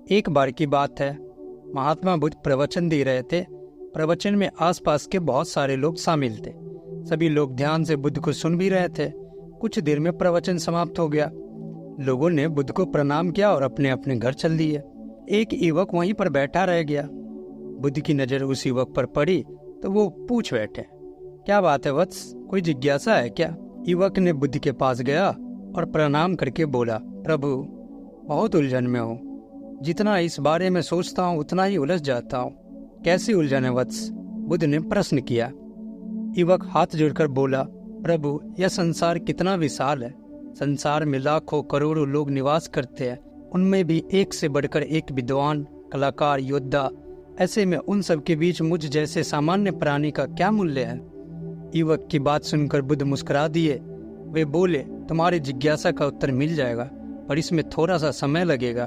एक बार की बात है, महात्मा बुद्ध प्रवचन दे रहे थे। प्रवचन में आसपास के बहुत सारे लोग शामिल थे। सभी लोग ध्यान से बुद्ध को सुन भी रहे थे। कुछ देर में प्रवचन समाप्त हो गया। लोगों ने बुद्ध को प्रणाम किया और अपने अपने घर चल दिए। एक युवक वहीं पर बैठा रह गया। बुद्ध की नजर उस युवक पर पड़ी तो वो पूछ बैठे, क्या बात है वत्स, कोई जिज्ञासा है क्या? युवक ने बुद्ध के पास गया और प्रणाम करके बोला, प्रभु, बहुत उलझन में हूँ। जितना इस बारे में सोचता हूँ उतना ही उलझ जाता हूँ। कैसी उलझन है वत्स? बुद्ध ने प्रश्न किया। युवक हाथ जोड़कर बोला, प्रभु, यह संसार कितना विशाल है। संसार में लाखों करोड़ों लोग निवास करते हैं। उनमें भी एक से बढ़कर एक विद्वान, कलाकार, योद्धा। ऐसे में उन सब के बीच मुझ जैसे सामान्य प्राणी का क्या मूल्य है? युवक की बात सुनकर बुद्ध मुस्कुरा दिए। वे बोले, तुम्हारी जिज्ञासा का उत्तर मिल जाएगा, पर इसमें थोड़ा सा समय लगेगा।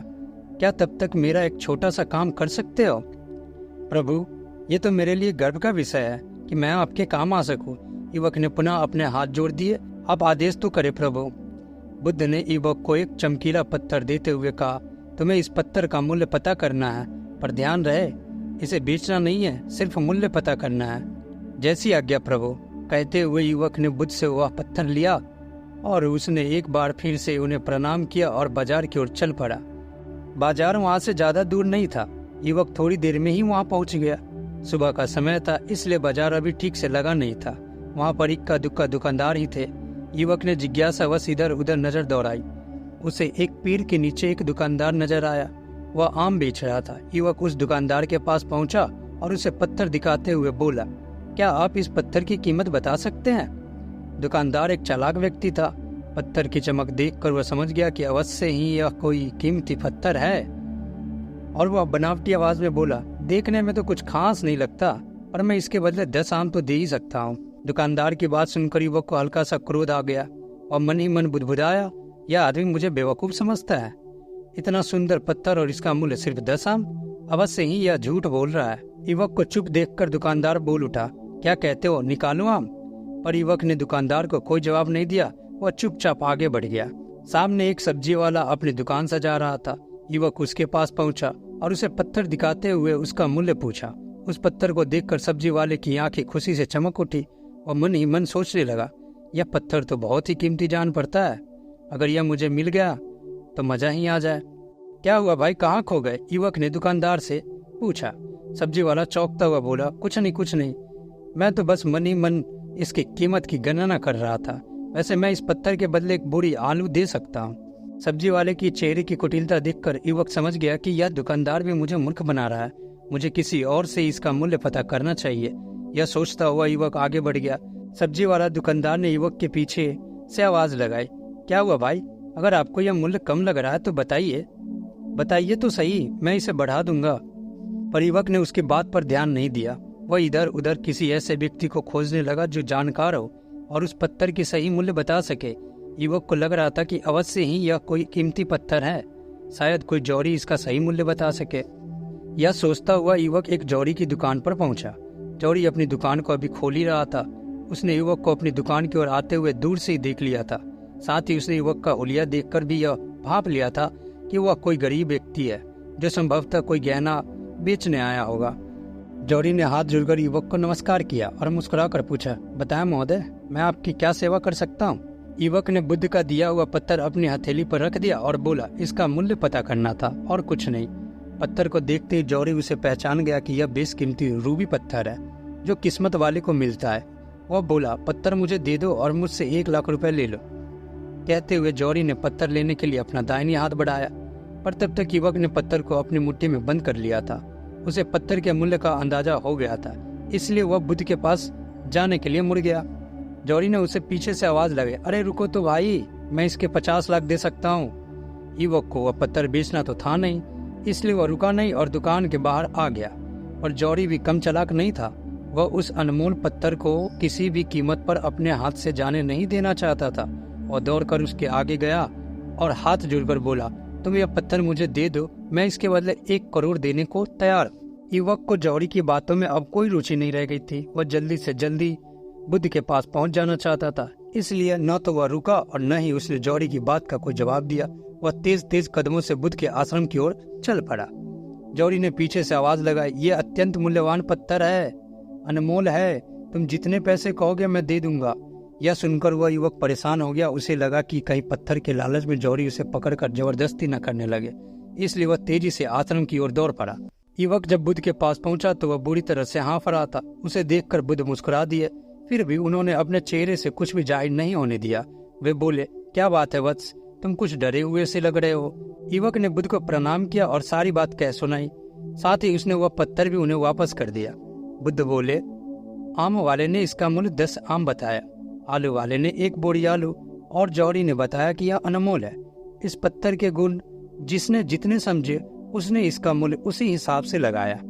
क्या तब तक मेरा एक छोटा सा काम कर सकते हो? प्रभु, ये तो मेरे लिए गर्व का विषय है कि मैं आपके काम आ सकूं। युवक ने पुनः अपने हाथ जोड़ दिए। आप आदेश तो करें प्रभु। बुद्ध ने युवक को एक चमकीला पत्थर देते हुए कहा, तुम्हें इस पत्थर का मूल्य पता करना है, पर ध्यान रहे, इसे बेचना नहीं है, सिर्फ मूल्य पता करना है। जैसी आज्ञा प्रभु, कहते हुए युवक ने बुद्ध से वह पत्थर लिया और उसने एक बार फिर से उन्हें प्रणाम किया और बाजार की ओर चल पड़ा। बाजार वहां से ज्यादा दूर नहीं था। युवक थोड़ी देर में ही वहां पहुंच गया। सुबह का समय था, इसलिए बाजार अभी ठीक से लगा नहीं था। वहां पर इक्का दुक्का दुकानदार ही थे। युवक ने जिज्ञासावश इधर उधर नजर दौड़ाई। उसे एक पेड़ के नीचे एक दुकानदार नजर आया। वह आम बेच रहा था। युवक उस दुकानदार के पास पहुंचा और उसे पत्थर दिखाते हुए बोला, क्या आप इस पत्थर की कीमत बता सकते हैं? दुकानदार एक चालाक व्यक्ति था। पत्थर की चमक देखकर वह समझ गया कि अवश्य ही यह कोई कीमती पत्थर है, और वह बनावटी आवाज में बोला, देखने में तो कुछ खास नहीं लगता, पर मैं इसके बदले 10 आम तो दे ही सकता हूँ। दुकानदार की बात सुनकर युवक को हल्का सा क्रोध आ गया और मन ही मन बुदबुदाया, यह आदमी मुझे बेवकूफ समझता है। इतना सुंदर पत्थर और इसका मूल्य सिर्फ 10 आम? अवश्य ही यह झूठ बोल रहा है। युवक को चुप देखकर दुकानदार बोल उठा, क्या कहते हो, निकालो आम? पर युवक ने दुकानदार को कोई जवाब नहीं दिया। वह चुपचाप आगे बढ़ गया। सामने एक सब्जी वाला अपनी दुकान सजा रहा था। युवक उसके पास पहुंचा और उसे पत्थर दिखाते हुए उसका मूल्य पूछा। उस पत्थर को देखकर सब्जी वाले की आंखें खुशी से चमक उठी और मन ही मन सोचने लगा, यह पत्थर तो बहुत ही कीमती जान पड़ता है। अगर यह मुझे मिल गया तो मजा ही आ जाए। क्या हुआ भाई, कहाँ खो गए? युवक ने दुकानदार से पूछा। सब्जी वाला चौंकता हुआ बोला, कुछ नहीं, मैं तो बस मन ही मन इसकी कीमत की गणना कर रहा था। वैसे मैं इस पत्थर के बदले एक बोरी आलू दे सकता हूँ। सब्जी वाले की चेहरे की कुटिलता देखकर युवक समझ गया कि यह दुकानदार भी मुझे मूर्ख बना रहा है। मुझे किसी और से इसका मूल्य पता करना चाहिए। यह सोचता हुआ युवक आगे बढ़ गया। सब्जी वाला दुकानदार ने युवक के पीछे से आवाज लगाई, क्या हुआ भाई, अगर आपको यह मूल्य कम लग रहा है तो बताइए तो सही, मैं इसे बढ़ा दूंगा। पर युवक ने उसकी बात पर ध्यान नहीं दिया। वह इधर उधर किसी ऐसे व्यक्ति को खोजने लगा जो जानकार हो और उस पत्थर की सही मूल्य बता सके। युवक को लग रहा था कि अवश्य ही यह कोई कीमती पत्थर है, शायद कोई जौहरी इसका सही मूल्य बता सके। यह सोचता हुआ युवक एक जौहरी की दुकान पर पहुंचा। जौहरी अपनी दुकान को अभी खोल ही रहा था। उसने युवक को अपनी दुकान की ओर आते हुए दूर से ही देख लिया था। साथ ही उसने युवक का हुलिया देखकर भी यह भांप लिया था कि वह कोई गरीब व्यक्ति है जो संभवतः कोई गहना बेचने आया होगा। जौहरी ने हाथ जोड़कर युवक को नमस्कार किया और मुस्कुराकर पूछा, बताएं महोदय, मैं आपकी क्या सेवा कर सकता हूँ? युवक ने बुद्ध का दिया हुआ पत्थर अपनी हथेली पर रख दिया और बोला, इसका मूल्य पता करना था और कुछ नहीं। पत्थर को देखते ही जौहरी उसे पहचान गया कि यह बेशकीमती रूबी पत्थर है जो किस्मत वाले को मिलता है। वह बोला, पत्थर मुझे दे दो और मुझसे 1 लाख रुपए ले लो। कहते हुए जौहरी ने पत्थर लेने के लिए अपना दाहिनी हाथ बढ़ाया, पर तब तक युवक ने पत्थर को अपनी मुट्ठी में बंद कर लिया था। उसे पत्थर के मूल्य का अंदाजा हो गया था, इसलिए वह बुद्ध के पास जाने के लिए मुड़ गया। जौहरी ने उसे पीछे से आवाज लगाई, अरे रुको तो भाई, मैं इसके 50 लाख दे सकता हूँ। युवक को वह पत्थर बेचना तो था नहीं, इसलिए वह रुका नहीं और दुकान के बाहर आ गया। और जौहरी भी कम चालाक नहीं था। वह उस अनमोल पत्थर को किसी भी कीमत पर अपने हाथ से जाने नहीं देना चाहता था। वह दौड़कर उसके आगे गया और हाथ जोड़कर बोला, तुम यह पत्थर मुझे दे दो, मैं इसके बदले 1 करोड़ देने को तैयार। युवक को जौहरी की बातों में अब कोई रुचि नहीं रह गई थी। वह जल्दी से जल्दी बुद्ध के पास पहुंच जाना चाहता था, इसलिए न तो वह रुका और न ही उसने जौहरी की बात का कोई जवाब दिया। वह तेज तेज कदमों से बुद्ध के आश्रम की ओर चल पड़ा। जौहरी ने पीछे से आवाज लगाई, ये अत्यंत मूल्यवान पत्थर है, अनमोल है, तुम जितने पैसे कहोगे मैं दे दूंगा। यह सुनकर वह युवक परेशान हो गया। उसे लगा कि कहीं पत्थर के लालच में जौहरी उसे पकड़कर जबरदस्ती न करने लगे, इसलिए वह तेजी से आश्रम की ओर दौड़ पड़ा। युवक जब बुद्ध के पास पहुंचा तो वह बुरी तरह से हाँफ रहा था। उसे देखकर बुद्ध मुस्कुरा दिए, फिर भी उन्होंने अपने चेहरे से कुछ भी जाहिर नहीं होने दिया। वे बोले, क्या बात है वत्स, तुम कुछ डरे हुए से लग रहे हो। युवक ने बुद्ध को प्रणाम किया और सारी बात कह सुनाई। साथ ही उसने वह पत्थर भी उन्हें वापस कर दिया। बुद्ध बोले, आम वाले ने इसका मूल्य 10 आम बताया, आलू वाले ने 1 बोरी आलू, और जौहरी ने बताया कि यह अनमोल है। इस पत्थर के गुण जिसने जितने समझे उसने इसका मूल्य उसी हिसाब से लगाया।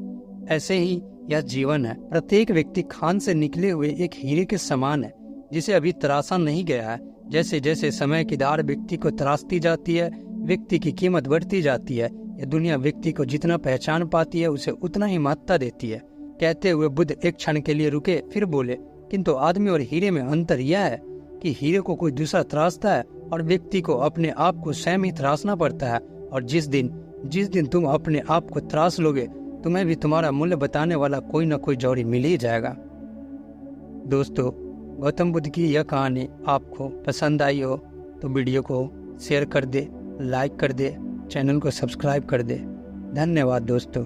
ऐसे ही यह जीवन है। प्रत्येक व्यक्ति खान से निकले हुए एक हीरे के समान है, जिसे अभी तराशा नहीं गया है। जैसे जैसे समय की धार व्यक्ति को तराशती जाती है, व्यक्ति की कीमत बढ़ती जाती है। यह दुनिया व्यक्ति को जितना पहचान पाती है उसे उतना ही महत्ता देती है। कहते हुए बुद्ध एक क्षण के लिए रुके, फिर बोले, किंतु आदमी और हीरे में अंतर यह है कि हीरे को कोई दूसरा तराशता है और व्यक्ति को अपने आप को स्वयं ही तराशना पड़ता है। और जिस दिन तुम अपने आप को तराश लोगे, तुम्हें भी तुम्हारा मूल्य बताने वाला कोई न कोई जौहरी मिल ही जाएगा। दोस्तों, गौतम बुद्ध की यह कहानी आपको पसंद आई हो तो वीडियो को शेयर कर दे, लाइक कर दे, चैनल को सब्सक्राइब कर दे। धन्यवाद दोस्तों।